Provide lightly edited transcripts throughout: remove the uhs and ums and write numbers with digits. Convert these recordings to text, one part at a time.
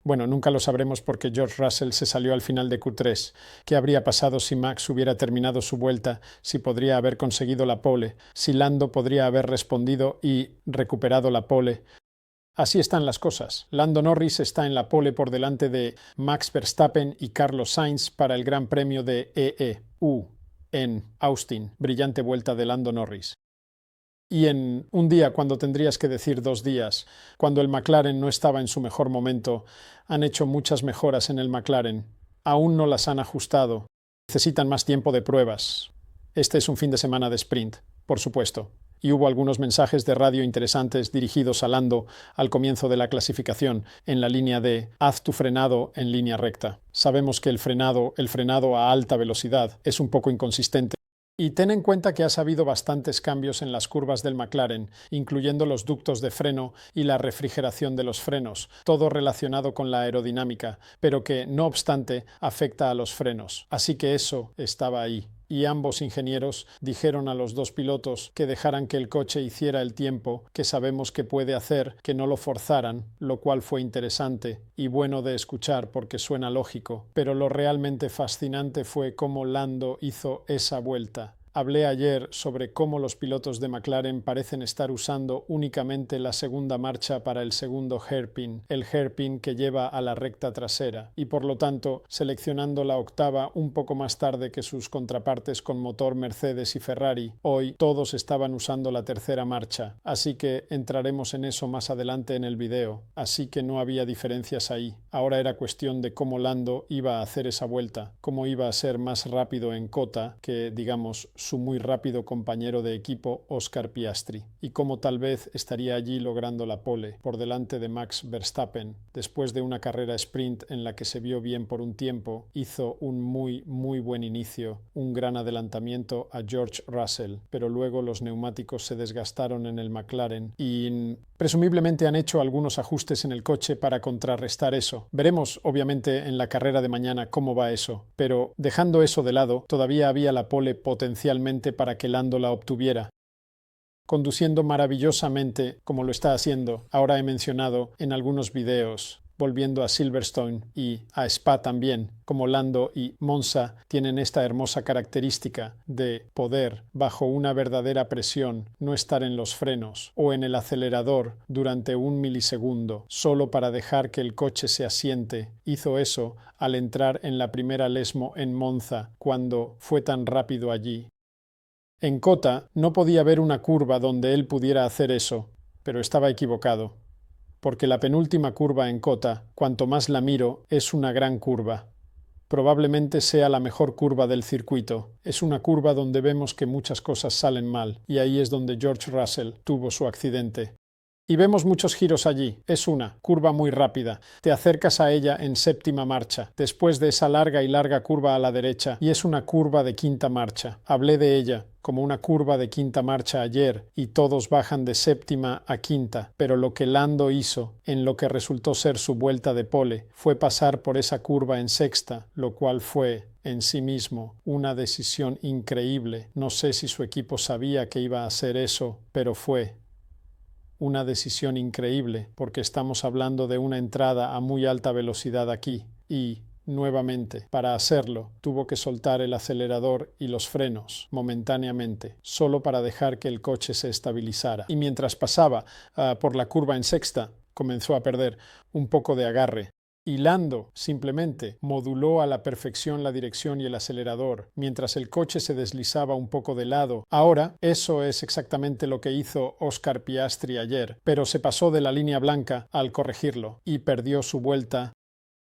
Bueno, nunca lo sabremos porque George Russell se salió al final de Q3. ¿Qué habría pasado si Max hubiera terminado su vuelta? Si podría haber conseguido la pole, si Lando podría haber respondido y recuperado la pole. Así están las cosas. Lando Norris está en la pole por delante de Max Verstappen y Carlos Sainz para el Gran Premio de EEU en Austin. Brillante vuelta de Lando Norris. Y en un día, cuando tendrías que decir 2 días, cuando el McLaren no estaba en su mejor momento, han hecho muchas mejoras en el McLaren. Aún no las han ajustado. Necesitan más tiempo de pruebas. Este es un fin de semana de sprint, por supuesto. Y hubo algunos mensajes de radio interesantes dirigidos a Lando al comienzo de la clasificación, en la línea de haz tu frenado en línea recta. Sabemos que el frenado a alta velocidad es un poco inconsistente. Y ten en cuenta que ha habido bastantes cambios en las curvas del McLaren, incluyendo los ductos de freno y la refrigeración de los frenos, todo relacionado con la aerodinámica, pero que, no obstante, afecta a los frenos. Así que eso estaba ahí. Y ambos ingenieros dijeron a los dos pilotos que dejaran que el coche hiciera el tiempo que sabemos que puede hacer, que no lo forzaran, lo cual fue interesante y bueno de escuchar porque suena lógico. Pero lo realmente fascinante fue cómo Lando hizo esa vuelta. Hablé ayer sobre cómo los pilotos de McLaren parecen estar usando únicamente la segunda marcha para el segundo hairpin, el hairpin que lleva a la recta trasera, y por lo tanto seleccionando la octava un poco más tarde que sus contrapartes con motor Mercedes y Ferrari. Hoy todos estaban usando la tercera marcha, así que entraremos en eso más adelante en el video, así que no había diferencias ahí. Ahora era cuestión de cómo Lando iba a hacer esa vuelta, cómo iba a ser más rápido en cota que, digamos, su muy rápido compañero de equipo Oscar Piastri, y cómo tal vez estaría allí logrando la pole, por delante de Max Verstappen. Después de una carrera sprint en la que se vio bien por un tiempo, hizo un muy buen inicio, un gran adelantamiento a George Russell, pero luego los neumáticos se desgastaron en el McLaren y presumiblemente han hecho algunos ajustes en el coche para contrarrestar eso. Veremos, obviamente, en la carrera de mañana cómo va eso, pero dejando eso de lado, todavía había la pole potencialmente para que Lando la obtuviera. Conduciendo maravillosamente, como lo está haciendo, ahora he mencionado en algunos videos, volviendo a Silverstone y a Spa también, como Lando y Monza tienen esta hermosa característica de poder, bajo una verdadera presión, no estar en los frenos o en el acelerador durante 1 milisegundo, solo para dejar que el coche se asiente. Hizo eso al entrar en la primera Lesmo en Monza, cuando fue tan rápido allí. En Cota no podía haber una curva donde él pudiera hacer eso, pero estaba equivocado. Porque la penúltima curva en Cota, cuanto más la miro, es una gran curva. Probablemente sea la mejor curva del circuito. Es una curva donde vemos que muchas cosas salen mal, y ahí es donde George Russell tuvo su accidente. Y vemos muchos giros allí. Es una curva muy rápida. Te acercas a ella en séptima marcha, después de esa larga curva a la derecha, y es una curva de quinta marcha. Hablé de ella como una curva de quinta marcha ayer, y todos bajan de séptima a quinta, pero lo que Lando hizo, en lo que resultó ser su vuelta de pole, fue pasar por esa curva en sexta, lo cual fue en sí mismo una decisión increíble. No sé si su equipo sabía que iba a hacer eso, pero fue una decisión increíble, porque estamos hablando de una entrada a muy alta velocidad aquí, y, nuevamente, para hacerlo, tuvo que soltar el acelerador y los frenos momentáneamente, solo para dejar que el coche se estabilizara. Y mientras pasaba por la curva en sexta, comenzó a perder un poco de agarre. Y Lando simplemente moduló a la perfección la dirección y el acelerador, mientras el coche se deslizaba un poco de lado. Ahora, eso es exactamente lo que hizo Oscar Piastri ayer, pero se pasó de la línea blanca al corregirlo y perdió su vuelta.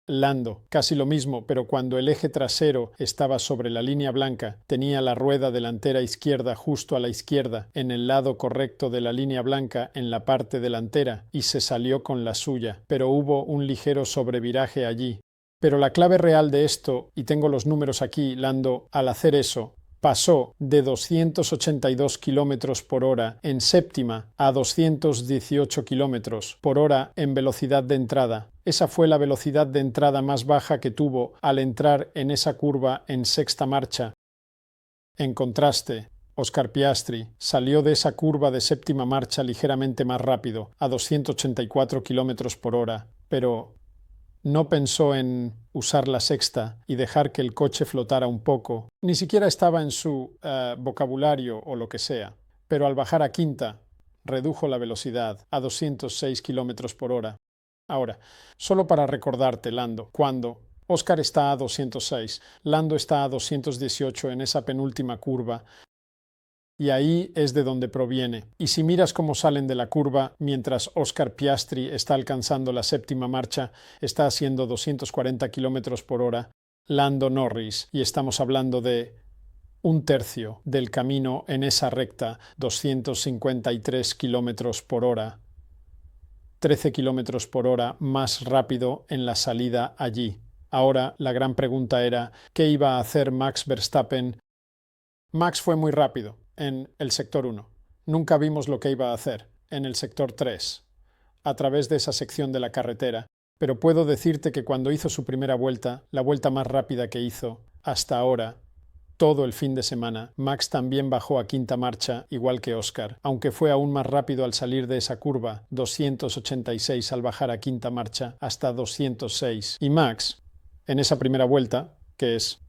Lando, casi lo mismo, pero cuando el eje trasero estaba sobre la línea blanca, tenía la rueda delantera izquierda justo a la izquierda, en el lado correcto de la línea blanca en la parte delantera, y se salió con la suya, pero hubo un ligero sobreviraje allí. Pero la clave real de esto, y tengo los números aquí, Lando, al hacer eso, pasó de 282 km por hora en séptima a 218 km por hora en velocidad de entrada. Esa fue la velocidad de entrada más baja que tuvo al entrar en esa curva en sexta marcha. En contraste, Oscar Piastri salió de esa curva de séptima marcha ligeramente más rápido, a 284 km por hora, pero No pensó en usar la sexta y dejar que el coche flotara un poco. Ni siquiera estaba en su vocabulario o lo que sea. Pero al bajar a quinta, redujo la velocidad a 206 km por hora. Ahora, solo para recordarte, Lando, cuando Oscar está a 206, Lando está a 218 en esa penúltima curva, y ahí es de donde proviene. Y si miras cómo salen de la curva, mientras Oscar Piastri está alcanzando la séptima marcha, está haciendo 240 km por hora, Lando Norris, y estamos hablando de un tercio del camino en esa recta, 253 km por hora, 13 km por hora más rápido en la salida allí. Ahora la gran pregunta era, ¿qué iba a hacer Max Verstappen? Max fue muy rápido en el sector 1. Nunca vimos lo que iba a hacer en el sector 3, a través de esa sección de la carretera, pero puedo decirte que cuando hizo su primera vuelta, la vuelta más rápida que hizo hasta ahora, todo el fin de semana, Max también bajó a quinta marcha, igual que Oscar, aunque fue aún más rápido al salir de esa curva, 286 al bajar a quinta marcha, hasta 206. Y Max, en esa primera vuelta, que es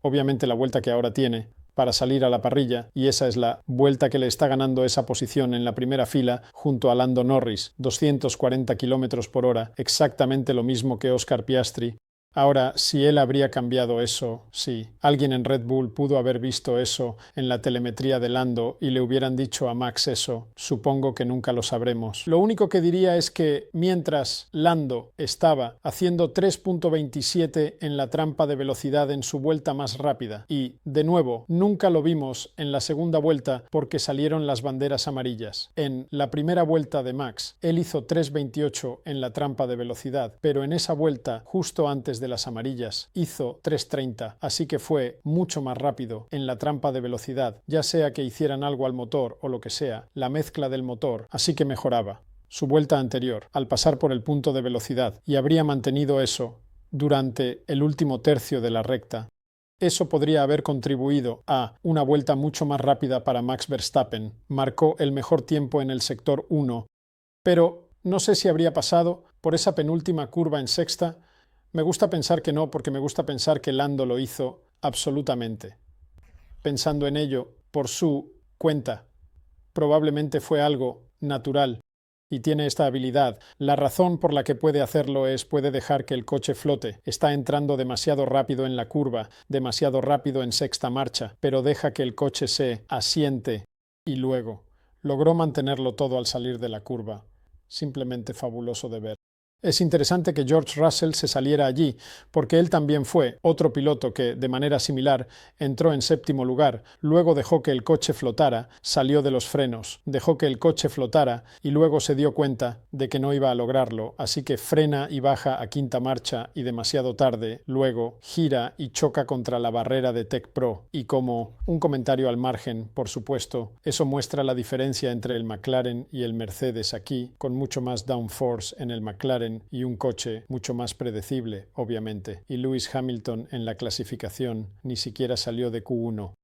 obviamente la vuelta que ahora tiene, para salir a la parrilla, y esa es la vuelta que le está ganando esa posición en la primera fila junto a Lando Norris, 240 km por hora, exactamente lo mismo que Oscar Piastri. Ahora, si él habría cambiado eso, sí, alguien en Red Bull pudo haber visto eso en la telemetría de Lando y le hubieran dicho a Max eso, supongo que nunca lo sabremos. Lo único que diría es que mientras Lando estaba haciendo 3.27 en la trampa de velocidad en su vuelta más rápida, y, de nuevo, nunca lo vimos en la segunda vuelta porque salieron las banderas amarillas. En la primera vuelta de Max, él hizo 3.28 en la trampa de velocidad, pero en esa vuelta, justo antes de las amarillas, hizo 3.30, así que fue mucho más rápido en la trampa de velocidad, ya sea que hicieran algo al motor o lo que sea, la mezcla del motor, así que mejoraba su vuelta anterior al pasar por el punto de velocidad, y habría mantenido eso durante el último tercio de la recta. Eso podría haber contribuido a una vuelta mucho más rápida para Max Verstappen. Marcó el mejor tiempo en el sector 1, pero no sé si habría pasado por esa penúltima curva en sexta. Me gusta pensar que no, porque me gusta pensar que Lando lo hizo absolutamente, pensando en ello por su cuenta. Probablemente fue algo natural y tiene esta habilidad. La razón por la que puede hacerlo es puede dejar que el coche flote. Está entrando demasiado rápido en la curva, demasiado rápido en sexta marcha, pero deja que el coche se asiente y luego logró mantenerlo todo al salir de la curva. Simplemente fabuloso de ver. Es interesante que George Russell se saliera allí, porque él también fue otro piloto que, de manera similar, entró en séptimo lugar, luego dejó que el coche flotara, salió de los frenos, dejó que el coche flotara y luego se dio cuenta de que no iba a lograrlo, así que frena y baja a quinta marcha y demasiado tarde, luego gira y choca contra la barrera de Tech Pro. Y como un comentario al margen, por supuesto, eso muestra la diferencia entre el McLaren y el Mercedes aquí, con mucho más downforce en el McLaren y un coche mucho más predecible, obviamente, y Lewis Hamilton en la clasificación ni siquiera salió de Q1.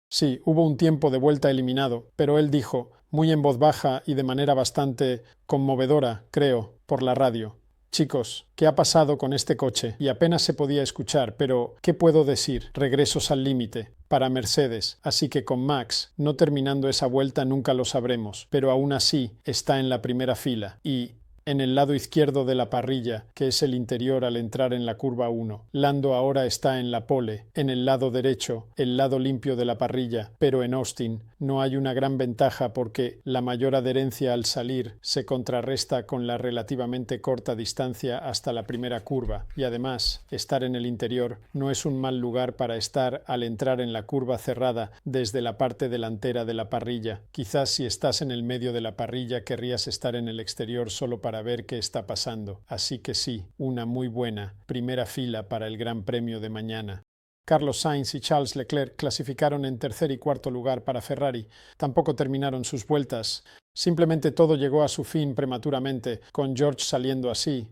Sí, hubo un tiempo de vuelta eliminado, pero él dijo, muy en voz baja y de manera bastante conmovedora, creo, por la radio: chicos, ¿qué ha pasado con este coche? Y apenas se podía escuchar, pero ¿qué puedo decir? Regresos al límite para Mercedes, así que con Max, no terminando esa vuelta nunca lo sabremos, pero aún así está en la primera fila y en el lado izquierdo de la parrilla, que es el interior al entrar en la curva 1. Lando ahora está en la pole, en el lado derecho, el lado limpio de la parrilla, pero en Austin no hay una gran ventaja porque la mayor adherencia al salir se contrarresta con la relativamente corta distancia hasta la primera curva, y además, estar en el interior no es un mal lugar para estar al entrar en la curva cerrada desde la parte delantera de la parrilla. Quizás si estás en el medio de la parrilla querrías estar en el exterior solo para ver qué está pasando. Así que sí, una muy buena primera fila para el Gran Premio de mañana. Carlos Sainz y Charles Leclerc clasificaron en tercer y cuarto lugar para Ferrari. Tampoco terminaron sus vueltas. Simplemente todo llegó a su fin prematuramente, con George saliendo así.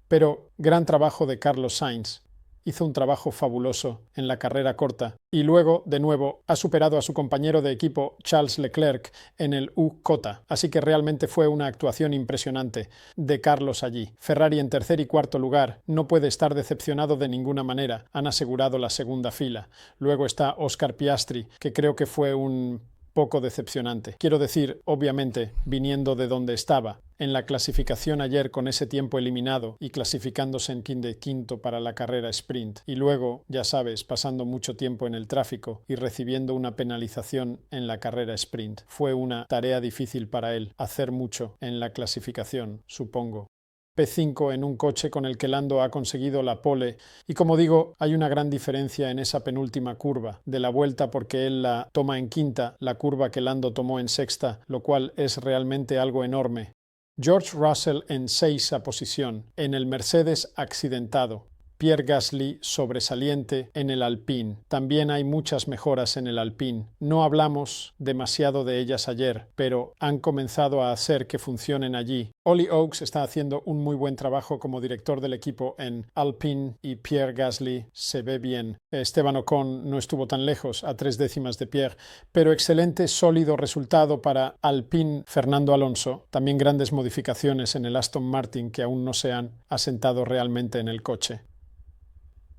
Pero gran trabajo de Carlos Sainz. hizo un trabajo fabuloso en la carrera corta y luego, de nuevo, ha superado a su compañero de equipo Charles Leclerc en el U-Cota, así que realmente fue una actuación impresionante de Carlos allí. Ferrari en tercer y cuarto lugar no puede estar decepcionado de ninguna manera, han asegurado la segunda fila. Luego está Oscar Piastri, que creo que fue un poco decepcionante. Quiero decir, obviamente, viniendo de donde estaba, en la clasificación ayer con ese tiempo eliminado y clasificándose en quinto para la carrera sprint, y luego, ya sabes, pasando mucho tiempo en el tráfico y recibiendo una penalización en la carrera sprint. Fue una tarea difícil para él, hacer mucho en la clasificación, supongo. P5 en un coche con el que Lando ha conseguido la pole y como digo, hay una gran diferencia en esa penúltima curva de la vuelta porque él la toma en quinta, la curva que Lando tomó en sexta, lo cual es realmente algo enorme. George Russell en sexta posición, en el Mercedes accidentado. Pierre Gasly sobresaliente en el Alpine. También hay muchas mejoras en el Alpine. No hablamos demasiado de ellas ayer, pero han comenzado a hacer que funcionen allí. Ollie Oaks está haciendo un muy buen trabajo como director del equipo en Alpine y Pierre Gasly se ve bien. Esteban Ocon no estuvo tan lejos, a 3 décimas de Pierre, pero excelente, sólido resultado para Alpine. Fernando Alonso. También grandes modificaciones en el Aston Martin que aún no se han asentado realmente en el coche.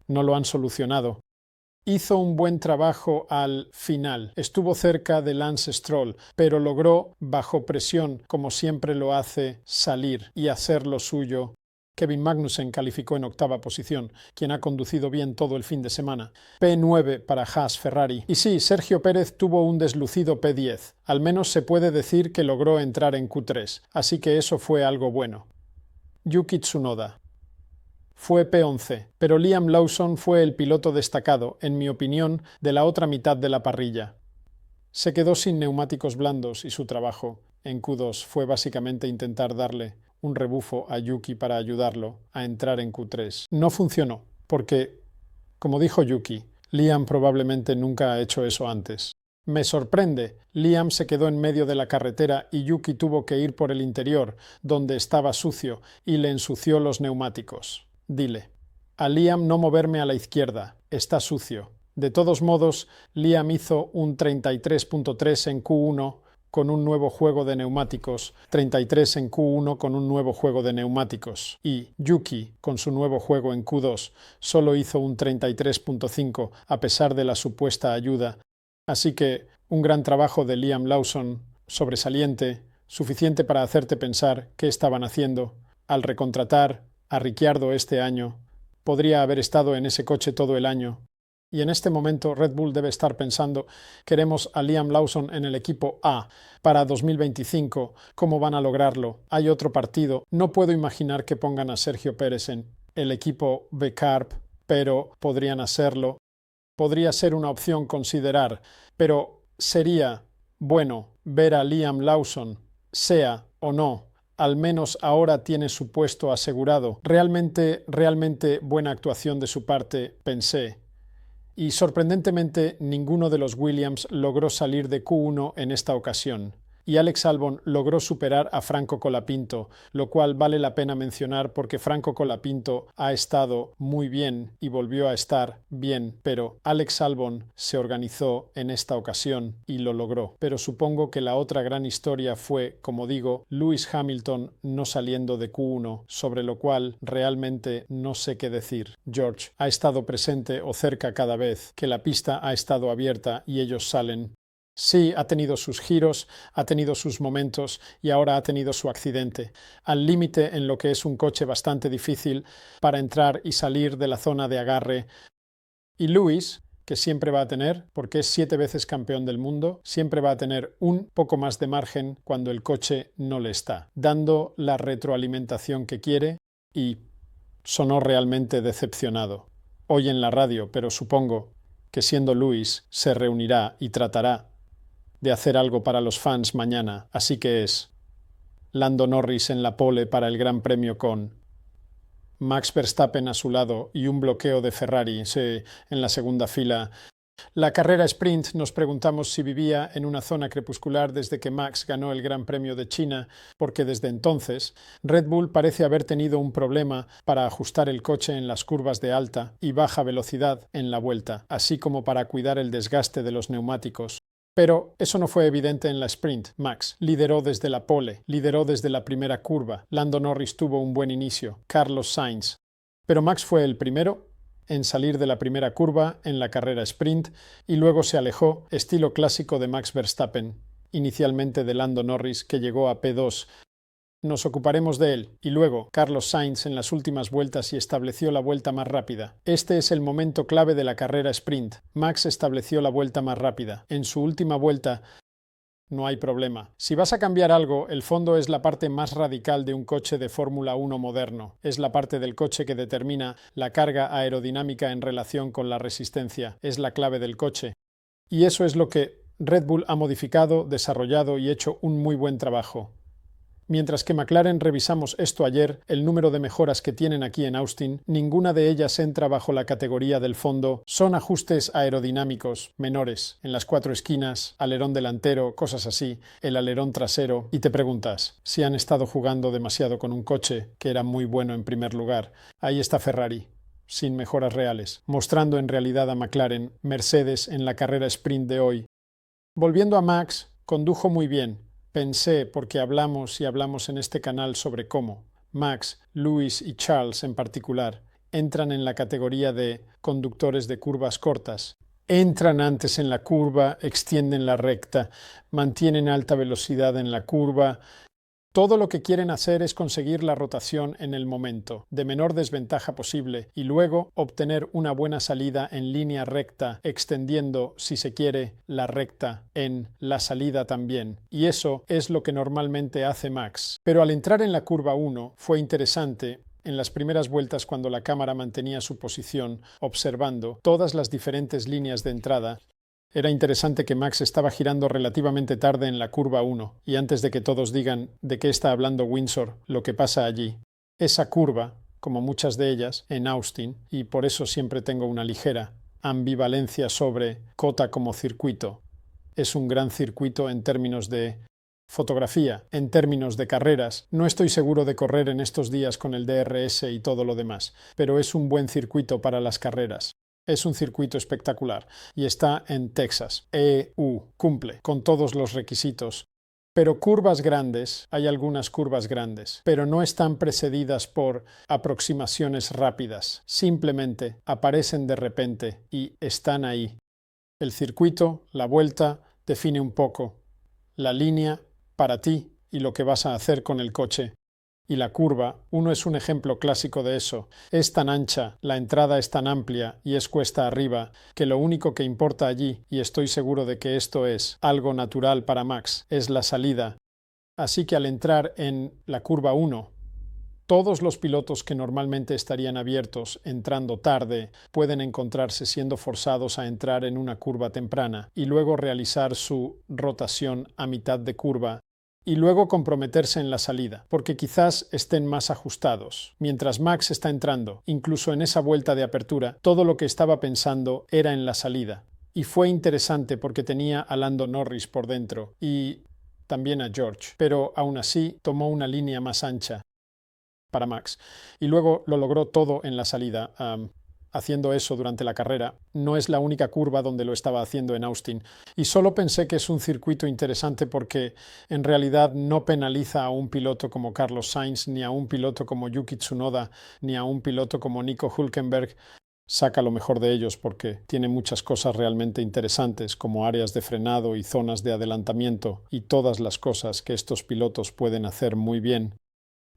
No lo han solucionado. Hizo un buen trabajo al final. Estuvo cerca de Lance Stroll, pero logró, bajo presión, como siempre lo hace, salir y hacer lo suyo. Kevin Magnussen calificó en octava posición, quien ha conducido bien todo el fin de semana. P9 para Haas Ferrari. Y sí, Sergio Pérez tuvo un deslucido P10. Al menos se puede decir que logró entrar en Q3, así que eso fue algo bueno. Yuki Tsunoda. Fue P11, pero Liam Lawson fue el piloto destacado, en mi opinión, de la otra mitad de la parrilla. Se quedó sin neumáticos blandos y su trabajo en Q2 fue básicamente intentar darle un rebufo a Yuki para ayudarlo a entrar en Q3. No funcionó, porque, como dijo Yuki, Liam probablemente nunca ha hecho eso antes. Me sorprende, Liam se quedó en medio de la carretera y Yuki tuvo que ir por el interior, donde estaba sucio, y le ensució los neumáticos. Dile a Liam no moverme a la izquierda, está sucio. De todos modos, Liam hizo un 33.3 en Q1 con un nuevo juego de neumáticos, 33 en Q1 con un nuevo juego de neumáticos, y Yuki, con su nuevo juego en Q2, solo hizo un 33.5 a pesar de la supuesta ayuda. Así que un gran trabajo de Liam Lawson, sobresaliente, suficiente para hacerte pensar qué estaban haciendo al recontratar a Ricciardo este año. Podría haber estado en ese coche todo el año. Y en este momento Red Bull debe estar pensando, queremos a Liam Lawson en el equipo A para 2025, ¿cómo van a lograrlo? Hay otro partido, no puedo imaginar que pongan a Sergio Pérez en el equipo B Carb, pero podrían hacerlo. Podría ser una opción considerar, pero sería bueno ver a Liam Lawson, sea o no. Al menos ahora tiene su puesto asegurado. Realmente buena actuación de su parte, pensé. Y sorprendentemente ninguno de los Williams logró salir de Q1 en esta ocasión. Y Alex Albon logró superar a Franco Colapinto, lo cual vale la pena mencionar porque Franco Colapinto ha estado muy bien y volvió a estar bien, pero Alex Albon se organizó en esta ocasión y lo logró. Pero supongo que la otra gran historia fue, como digo, Lewis Hamilton no saliendo de Q1, sobre lo cual realmente no sé qué decir. George ha estado presente o cerca cada vez que la pista ha estado abierta y ellos salen. Sí, ha tenido sus giros, ha tenido sus momentos y ahora ha tenido su accidente, al límite en lo que es un coche bastante difícil para entrar y salir de la zona de agarre. Y Lewis, que siempre va a tener, porque es 7 veces campeón del mundo, siempre va a tener un poco más de margen cuando el coche no le está, dando la retroalimentación que quiere y sonó realmente decepcionado. Hoy en la radio, pero supongo que siendo Lewis se reunirá y tratará de hacer algo para los fans mañana, así que es Lando Norris en la pole para el Gran Premio con Max Verstappen a su lado y un bloqueo de Ferrari en la segunda fila. La carrera sprint nos preguntamos si vivía en una zona crepuscular desde que Max ganó el Gran Premio de China, porque desde entonces Red Bull parece haber tenido un problema para ajustar el coche en las curvas de alta y baja velocidad en la vuelta, así como para cuidar el desgaste de los neumáticos. Pero eso no fue evidente en la sprint. Max lideró desde la pole, lideró desde la primera curva. Lando Norris tuvo un buen inicio, Carlos Sainz. Pero Max fue el primero en salir de la primera curva en la carrera sprint y luego se alejó, estilo clásico de Max Verstappen, inicialmente de Lando Norris, que llegó a P2. Nos ocuparemos de él, y luego Carlos Sainz en las últimas vueltas y estableció la vuelta más rápida. Este es el momento clave de la carrera sprint. Max estableció la vuelta más rápida. En su última vuelta no hay problema. Si vas a cambiar algo, el fondo es la parte más radical de un coche de Fórmula 1 moderno. Es la parte del coche que determina la carga aerodinámica en relación con la resistencia. Es la clave del coche. Y eso es lo que Red Bull ha modificado, desarrollado y hecho un muy buen trabajo. Mientras que McLaren revisamos esto ayer, el número de mejoras que tienen aquí en Austin, ninguna de ellas entra bajo la categoría del fondo. Son ajustes aerodinámicos menores, en las 4 esquinas, alerón delantero, cosas así, el alerón trasero, y te preguntas si han estado jugando demasiado con un coche que era muy bueno en primer lugar. Ahí está Ferrari, sin mejoras reales, mostrando en realidad a McLaren, Mercedes en la carrera sprint de hoy. Volviendo a Max, condujo muy bien. Pensé, porque hablamos en este canal sobre cómo Max, Lewis y Charles en particular entran en la categoría de conductores de curvas cortas. Entran antes en la curva, extienden la recta, mantienen alta velocidad en la curva. Todo lo que quieren hacer es conseguir la rotación en el momento, de menor desventaja posible, y luego obtener una buena salida en línea recta, extendiendo, si se quiere, la recta en la salida también. Y eso es lo que normalmente hace Max. Pero al entrar en la curva 1 fue interesante. En las primeras vueltas, cuando la cámara mantenía su posición, observando todas las diferentes líneas de entrada, era interesante que Max estaba girando relativamente tarde en la curva 1, y antes de que todos digan de qué está hablando Windsor, lo que pasa allí. Esa curva, como muchas de ellas, en Austin, y por eso siempre tengo una ligera ambivalencia sobre COTA como circuito. Es un gran circuito en términos de fotografía, en términos de carreras. No estoy seguro de correr en estos días con el DRS y todo lo demás, pero es un buen circuito para las carreras. Es un circuito espectacular y está en Texas. Cumple con todos los requisitos. Pero curvas grandes, hay algunas curvas grandes, pero no están precedidas por aproximaciones rápidas. Simplemente aparecen de repente y están ahí. El circuito, la vuelta, define un poco la línea para ti y lo que vas a hacer con el coche. Y la curva, uno es un ejemplo clásico de eso. Es tan ancha, la entrada es tan amplia y es cuesta arriba, que lo único que importa allí, y estoy seguro de que esto es algo natural para Max, es la salida. Así que al entrar en la curva 1, todos los pilotos que normalmente estarían abiertos entrando tarde pueden encontrarse siendo forzados a entrar en una curva temprana y luego realizar su rotación a mitad de curva y luego comprometerse en la salida, porque quizás estén más ajustados. Mientras Max está entrando, incluso en esa vuelta de apertura, todo lo que estaba pensando era en la salida. Y fue interesante porque tenía a Lando Norris por dentro y también a George, pero aún así tomó una línea más ancha para Max. Y luego lo logró todo en la salida. Haciendo eso durante la carrera. No es la única curva donde lo estaba haciendo en Austin. Y solo pensé que es un circuito interesante porque en realidad no penaliza a un piloto como Carlos Sainz, ni a un piloto como Yuki Tsunoda, ni a un piloto como Nico Hülkenberg. Saca lo mejor de ellos porque tiene muchas cosas realmente interesantes, como áreas de frenado y zonas de adelantamiento, y todas las cosas que estos pilotos pueden hacer muy bien.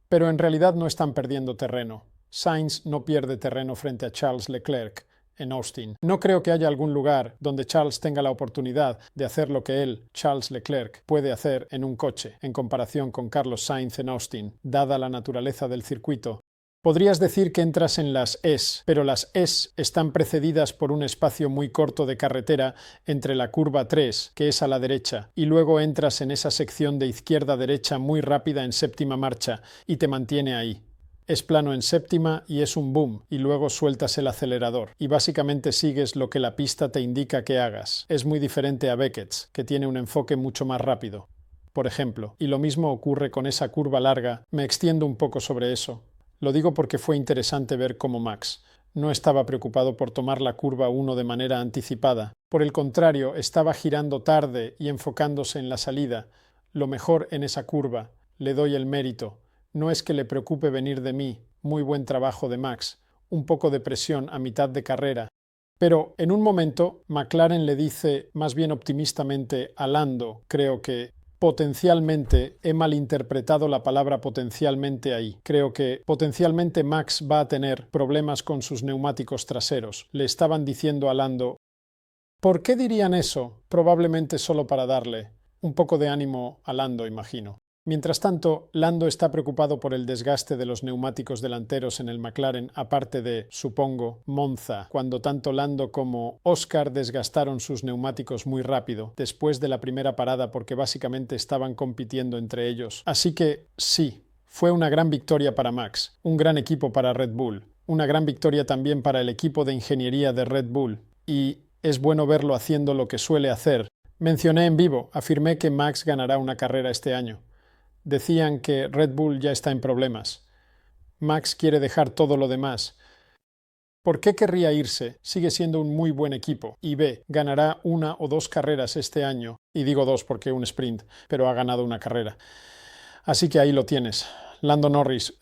Pero en realidad no están perdiendo terreno. Sainz no pierde terreno frente a Charles Leclerc en Austin. No creo que haya algún lugar donde Charles tenga la oportunidad de hacer lo que él, Charles Leclerc, puede hacer en un coche, en comparación con Carlos Sainz en Austin, dada la naturaleza del circuito. Podrías decir que entras en las S, pero las S están precedidas por un espacio muy corto de carretera entre la curva 3, que es a la derecha, y luego entras en esa sección de izquierda a derecha muy rápida en séptima marcha y te mantiene ahí. Es plano en séptima y es un boom, y luego sueltas el acelerador, y básicamente sigues lo que la pista te indica que hagas. Es muy diferente a Beckett's, que tiene un enfoque mucho más rápido, por ejemplo, y lo mismo ocurre con esa curva larga. Me extiendo un poco sobre eso. Lo digo porque fue interesante ver cómo Max no estaba preocupado por tomar la curva 1 de manera anticipada. Por el contrario, estaba girando tarde y enfocándose en la salida. Lo mejor en esa curva, le doy el mérito. No es que le preocupe venir de mí. Muy buen trabajo de Max. Un poco de presión a mitad de carrera. Pero en un momento, McLaren le dice más bien optimistamente a Lando, creo que potencialmente, he malinterpretado la palabra potencialmente ahí. Creo que potencialmente Max va a tener problemas con sus neumáticos traseros. Le estaban diciendo a Lando. ¿Por qué dirían eso? Probablemente solo para darle un poco de ánimo a Lando, imagino. Mientras tanto, Lando está preocupado por el desgaste de los neumáticos delanteros en el McLaren, aparte de, supongo, Monza, cuando tanto Lando como Oscar desgastaron sus neumáticos muy rápido, después de la primera parada porque básicamente estaban compitiendo entre ellos. Así que, sí, fue una gran victoria para Max, un gran equipo para Red Bull, una gran victoria también para el equipo de ingeniería de Red Bull, y es bueno verlo haciendo lo que suele hacer. Mencioné en vivo, afirmé que Max ganará una carrera este año. Decían que Red Bull ya está en problemas. Max quiere dejar todo lo demás. ¿Por qué querría irse? Sigue siendo un muy buen equipo. Y ganará 1 o 2 carreras este año. Y digo 2 porque un sprint, pero ha ganado una carrera. Así que ahí lo tienes. Lando Norris,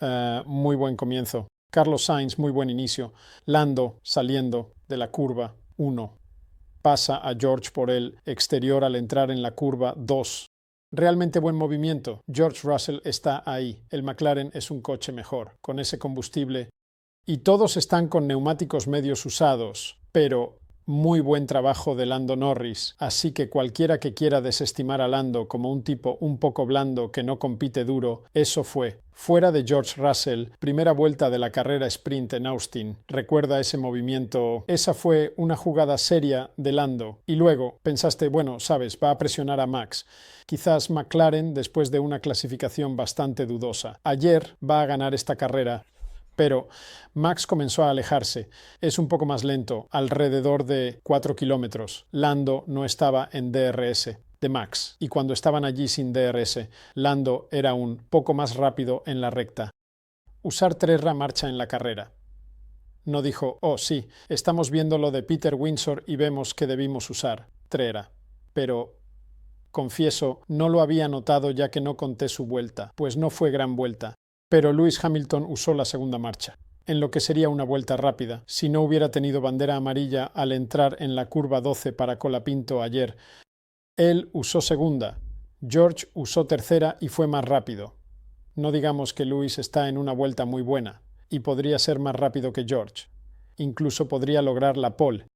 muy buen comienzo. Carlos Sainz, muy buen inicio. Lando saliendo de la curva 1. Pasa a George por el exterior al entrar en la curva 2. Realmente buen movimiento. George Russell está ahí. El McLaren es un coche mejor, con ese combustible. Y todos están con neumáticos medios usados, pero muy buen trabajo de Lando Norris. Así que cualquiera que quiera desestimar a Lando como un tipo un poco blando que no compite duro, eso fue. Fuera de George Russell, primera vuelta de la carrera sprint en Austin. Recuerda ese movimiento. Esa fue una jugada seria de Lando. Y luego pensaste, bueno, sabes, va a presionar a Max. Quizás McLaren, después de una clasificación bastante dudosa. Ayer va a ganar esta carrera. Pero Max comenzó a alejarse. Es un poco más lento, alrededor de 4 kilómetros. Lando no estaba en DRS de Max, y cuando estaban allí sin DRS, Lando era un poco más rápido en la recta. Usar Trera marcha en la carrera. No dijo, oh sí, estamos viendo lo de Peter Windsor y vemos que debimos usar Trera. Pero, confieso, no lo había notado ya que no conté su vuelta, pues no fue gran vuelta. Pero Lewis Hamilton usó la segunda marcha, en lo que sería una vuelta rápida, si no hubiera tenido bandera amarilla al entrar en la curva 12 para Colapinto ayer. Él usó segunda, George usó tercera y fue más rápido. No digamos que Lewis está en una vuelta muy buena, y podría ser más rápido que George. Incluso podría lograr la pole.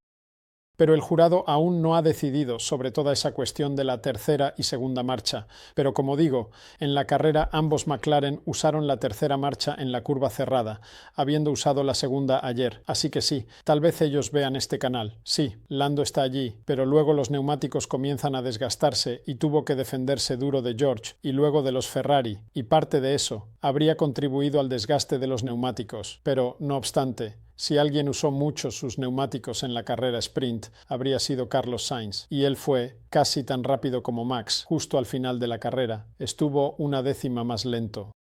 Pero el jurado aún no ha decidido sobre toda esa cuestión de la tercera y segunda marcha. Pero como digo, en la carrera ambos McLaren usaron la tercera marcha en la curva cerrada, habiendo usado la segunda ayer. Así que sí, tal vez ellos vean este canal. Sí, Lando está allí, pero luego los neumáticos comienzan a desgastarse y tuvo que defenderse duro de George y luego de los Ferrari, y parte de eso habría contribuido al desgaste de los neumáticos. Pero, no obstante, si alguien usó mucho sus neumáticos en la carrera sprint, habría sido Carlos Sainz, y él fue casi tan rápido como Max, justo al final de la carrera. Estuvo una décima más lento.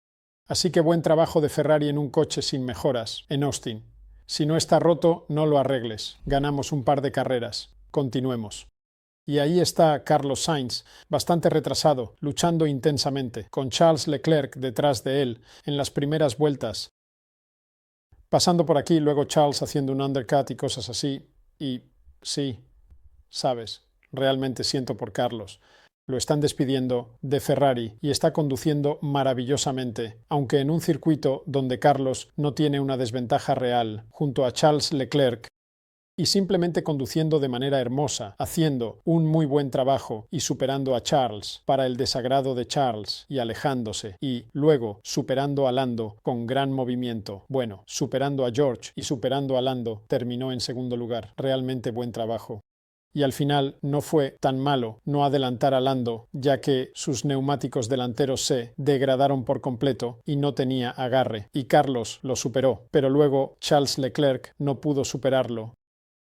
Así que buen trabajo de Ferrari en un coche sin mejoras, en Austin. Si no está roto, no lo arregles. Ganamos un par de carreras. Continuemos. Y ahí está Carlos Sainz, bastante retrasado, luchando intensamente, con Charles Leclerc detrás de él, en las primeras vueltas. Pasando por aquí, luego Charles haciendo un undercut y cosas así. Y sí, sabes, realmente siento por Carlos. Lo están despidiendo de Ferrari y está conduciendo maravillosamente, aunque en un circuito donde Carlos no tiene una desventaja real, junto a Charles Leclerc, y simplemente conduciendo de manera hermosa, haciendo un muy buen trabajo y superando a Charles para el desagrado de Charles y alejándose, y luego superando a Lando con gran movimiento. Bueno, superando a George y superando a Lando, terminó en segundo lugar. Realmente buen trabajo. Y al final no fue tan malo no adelantar a Lando, ya que sus neumáticos delanteros se degradaron por completo y no tenía agarre, y Carlos lo superó, pero luego Charles Leclerc no pudo superarlo.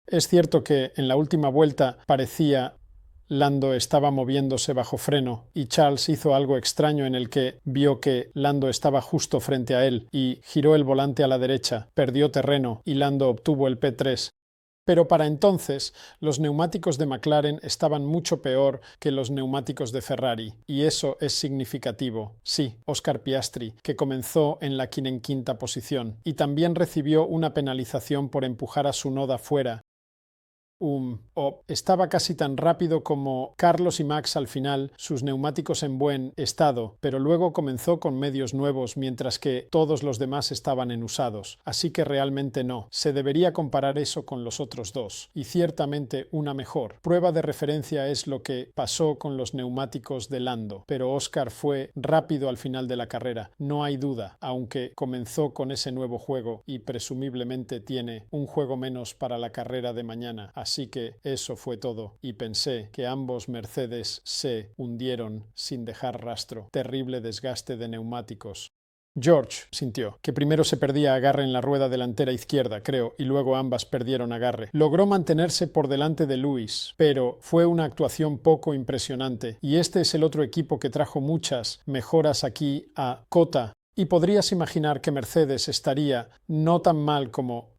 Es cierto que en la última vuelta parecía Lando estaba moviéndose bajo freno y Charles hizo algo extraño en el que vio que Lando estaba justo frente a él y giró el volante a la derecha, perdió terreno y Lando obtuvo el P3. Pero para entonces los neumáticos de McLaren estaban mucho peor que los neumáticos de Ferrari, y eso es significativo. Sí, Oscar Piastri, que comenzó en la quinta posición, y también recibió una penalización por empujar a Tsunoda fuera. Estaba casi tan rápido como Carlos y Max al final, sus neumáticos en buen estado, pero luego comenzó con medios nuevos mientras que todos los demás estaban en usados. Así que realmente no. Se debería comparar eso con los otros dos. Y ciertamente una mejor. Prueba de referencia es lo que pasó con los neumáticos de Lando, pero Oscar fue rápido al final de la carrera. No hay duda, aunque comenzó con ese nuevo juego y presumiblemente tiene un juego menos para la carrera de mañana. Así que eso fue todo, y pensé que ambos Mercedes se hundieron sin dejar rastro. Terrible desgaste de neumáticos. George sintió que primero se perdía agarre en la rueda delantera izquierda, creo, y luego ambas perdieron agarre. Logró mantenerse por delante de Lewis, pero fue una actuación poco impresionante, y este es el otro equipo que trajo muchas mejoras aquí a COTA, y podrías imaginar que Mercedes estaría no tan mal como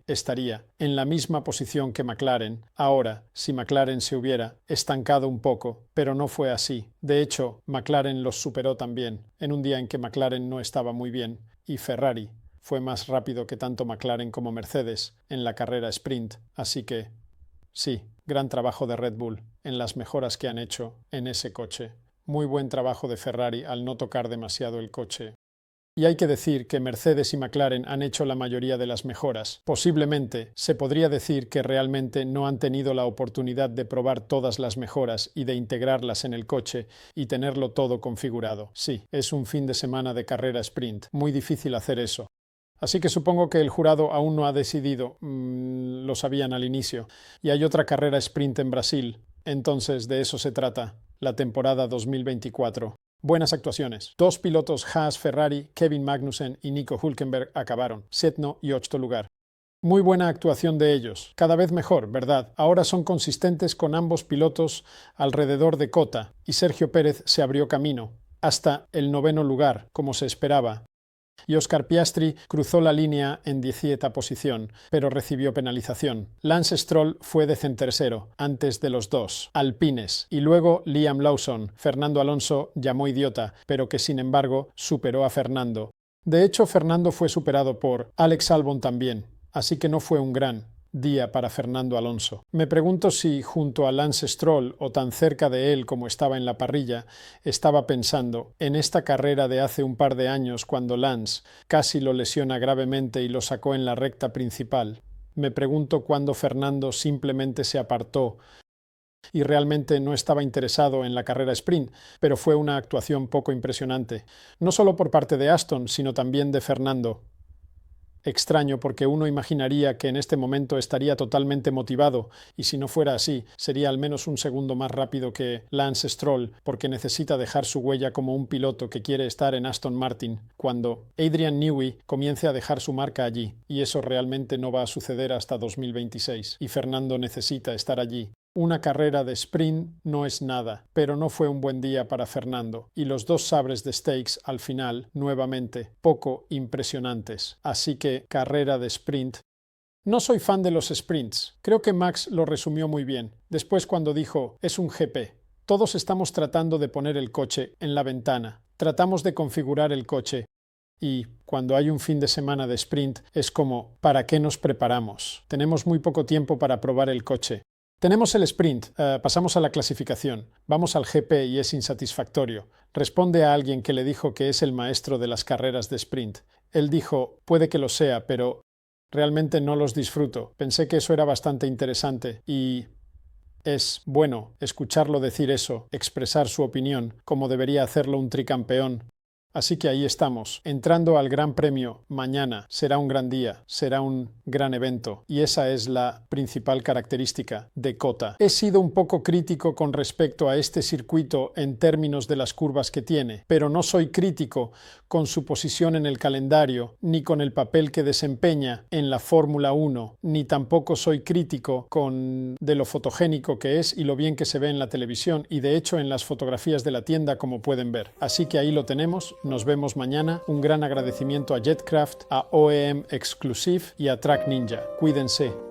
estaría en la misma posición que McLaren. Ahora, si McLaren se hubiera estancado un poco, pero no fue así. De hecho, McLaren los superó también, en un día en que McLaren no estaba muy bien, y Ferrari fue más rápido que tanto McLaren como Mercedes en la carrera sprint, así que sí, gran trabajo de Red Bull en las mejoras que han hecho en ese coche. Muy buen trabajo de Ferrari al no tocar demasiado el coche. Y hay que decir que Mercedes y McLaren han hecho la mayoría de las mejoras. Posiblemente se podría decir que realmente no han tenido la oportunidad de probar todas las mejoras y de integrarlas en el coche y tenerlo todo configurado. Sí, es un fin de semana de carrera sprint. Muy difícil hacer eso. Así que supongo que el jurado aún no ha decidido. Lo sabían al inicio. Y hay otra carrera sprint en Brasil. Entonces de eso se trata. La temporada 2024. Buenas actuaciones. Dos pilotos Haas Ferrari, Kevin Magnussen y Nico Hülkenberg acabaron, séptimo y octavo lugar. Muy buena actuación de ellos. Cada vez mejor, ¿verdad? Ahora son consistentes con ambos pilotos alrededor de COTA, y Sergio Pérez se abrió camino, hasta el noveno lugar, como se esperaba. Y Oscar Piastri cruzó la línea en 10ª posición, pero recibió penalización. Lance Stroll fue decimotercero, antes de los dos alpines, y luego Liam Lawson. Fernando Alonso llamó idiota, pero que sin embargo superó a Fernando. De hecho, Fernando fue superado por Alex Albon también, así que no fue un gran día para Fernando Alonso. Me pregunto si junto a Lance Stroll o tan cerca de él como estaba en la parrilla, estaba pensando en esta carrera de hace un par de años cuando Lance casi lo lesiona gravemente y lo sacó en la recta principal. Me pregunto cuándo Fernando simplemente se apartó y realmente no estaba interesado en la carrera sprint, pero fue una actuación poco impresionante, no solo por parte de Aston, sino también de Fernando. Extraño porque uno imaginaría que en este momento estaría totalmente motivado y si no fuera así, sería al menos un segundo más rápido que Lance Stroll porque necesita dejar su huella como un piloto que quiere estar en Aston Martin cuando Adrian Newey comience a dejar su marca allí, y eso realmente no va a suceder hasta 2026 y Fernando necesita estar allí. Una carrera de sprint no es nada, pero no fue un buen día para Fernando, y los dos sabres de Stakes al final, nuevamente, poco impresionantes. Así que, carrera de sprint. No soy fan de los sprints. Creo que Max lo resumió muy bien. Después cuando dijo, es un GP. Todos estamos tratando de poner el coche en la ventana. Tratamos de configurar el coche. Y cuando hay un fin de semana de sprint, es como, ¿para qué nos preparamos? Tenemos muy poco tiempo para probar el coche. Tenemos el sprint, pasamos a la clasificación, vamos al GP y es insatisfactorio. Responde a alguien que le dijo que es el maestro de las carreras de sprint. Él dijo, puede que lo sea, pero realmente no los disfruto. Pensé que eso era bastante interesante y es bueno escucharlo decir eso, expresar su opinión, como debería hacerlo un tricampeón. Así que ahí estamos, entrando al Gran Premio mañana. Será un gran día, será un gran evento, y esa es la principal característica de COTA. He sido un poco crítico con respecto a este circuito en términos de las curvas que tiene, pero no soy crítico con su posición en el calendario, ni con el papel que desempeña en la Fórmula 1, ni tampoco soy crítico de lo fotogénico que es y lo bien que se ve en la televisión, y de hecho en las fotografías de la tienda, como pueden ver. Así que ahí lo tenemos. Nos vemos mañana. Un gran agradecimiento a Jetcraft, a OEM Exclusive y a Track Ninja. Cuídense.